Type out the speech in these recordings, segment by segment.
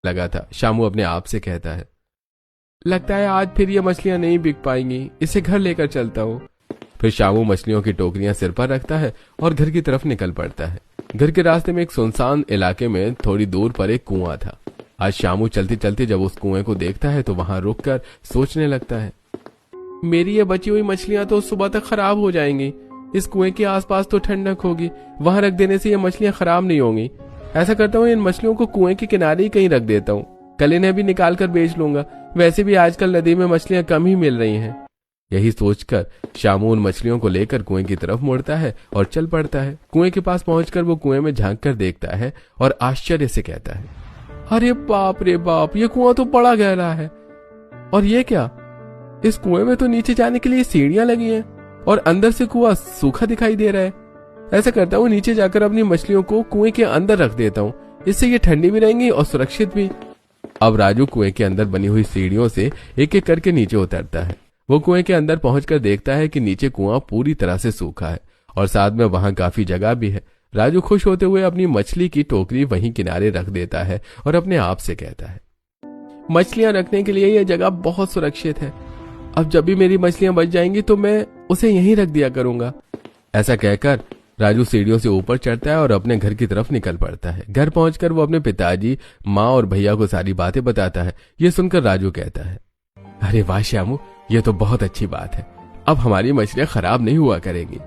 लगा था। शामू अपने आप से कहता है, लगता है आज फिर ये मछलियां नहीं बिक पाएंगी, इसे घर लेकर चलता हूँ। फिर शामू मछलियों की टोकरियां सिर पर रखता है और घर की तरफ निकल पड़ता है। घर के रास्ते में एक सुनसान इलाके में थोड़ी दूर पर एक कुआं था। आज शामू चलते चलते जब उस कुएं को देखता है तो वहां रुककर सोचने लगता है, मेरी ये बची हुई मछलियां तो सुबह तक खराब हो जाएंगी। इस कुएं के आसपास तो ठंडक होगी, वहां रख देने से ये मछलियां खराब नहीं होंगी। ऐसा करता हूँ, इन मछलियों को कुएं के किनारे ही कहीं रख देता हूँ, कल इन्हें भी निकाल कर बेच लूंगा। वैसे भी आजकल नदी में मछलियां कम ही मिल रही हैं। यही सोचकर शामू उन मछलियों को लेकर कुएं की तरफ मुड़ता है और चल पड़ता है। कुएं के पास पहुंचकर वो कुएं में झांक कर देखता है और आश्चर्य से कहता है, अरे बाप रे बाप, ये कुआं तो बड़ा गहरा है। और ये क्या, इस कुएं में तो नीचे जाने के लिए सीढ़ियां लगी हैं और अंदर से कुआं सूखा दिखाई दे रहा है। ऐसा करता हूँ, नीचे जाकर अपनी मछलियों को कुएं के अंदर रख देता हूँ, इससे ये ठंडी भी रहेंगी और सुरक्षित भी। अब राजू कुएं के अंदर बनी हुई सीढ़ियों से एक एक करके नीचे उतरता है। वो कुएं के अंदर पहुंचकर देखता है कि नीचे कुआं पूरी तरह से सूखा है और साथ में वहां काफी जगह भी है। राजू खुश होते हुए अपनी मछली की टोकरी वहीं किनारे रख देता है और अपने आप से कहता है, मछलियां रखने के लिए यह जगह बहुत सुरक्षित है। अब जब भी मेरी मछलियां बच जाएंगी तो मैं उसे यहीं रख दिया करूंगा। ऐसा कहकर राजू सीढ़ियों से ऊपर चढ़ता है और अपने घर की तरफ निकल पड़ता है। घर पहुंचकर वो अपने पिताजी, माँ और भैया को सारी बातें बताता है। ये सुनकर राजू कहता है, अरे वाह श्यामू, ये तो बहुत अच्छी बात है। अब हमारी मछलियां खराब नहीं हुआ करेंगी।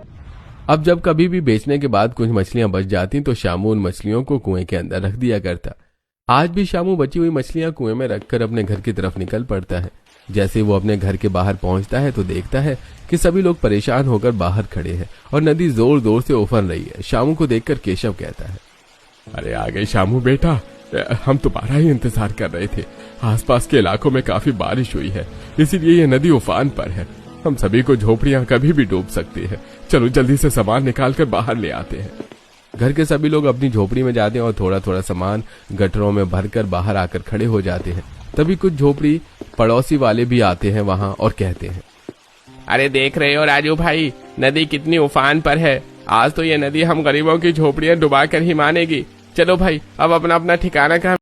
अब जब कभी भी बेचने के बाद कुछ मछलियां बच जाती तो शामू उन मछलियों को कुएं के अंदर रख दिया करता। आज भी शामू बची हुई मछलियां कुएं में रखकर अपने घर की तरफ निकल पड़ता है। जैसे वो अपने घर के बाहर पहुंचता है तो देखता है कि सभी लोग परेशान होकर बाहर खड़े हैं और नदी जोर जोर से उफन रही है। शामू को देखकर केशव कहता है, अरे आ गए शामू बेटा, हम तुम्हारा ही इंतजार कर रहे थे। आसपास के इलाकों में काफी बारिश हुई है, इसीलिए ये नदी उफान पर है। हम सभी को झोपड़ियां कभी भी डूब सकती है। चलो जल्दी से सामान निकाल कर बाहर ले आते हैं। घर के सभी लोग अपनी झोपड़ी में जाते हैं और थोड़ा थोड़ा सामान गटरों में भरकर बाहर आकर खड़े हो जाते हैं। तभी कुछ झोपड़ी पड़ोसी वाले भी आते हैं वहां और कहते हैं, अरे देख रहे हो राजू भाई, नदी कितनी उफान पर है। आज तो ये नदी हम गरीबों की झोपड़ियां डुबा कर ही मानेगी। चलो भाई, अब अपना अपना ठिकाना कहाँ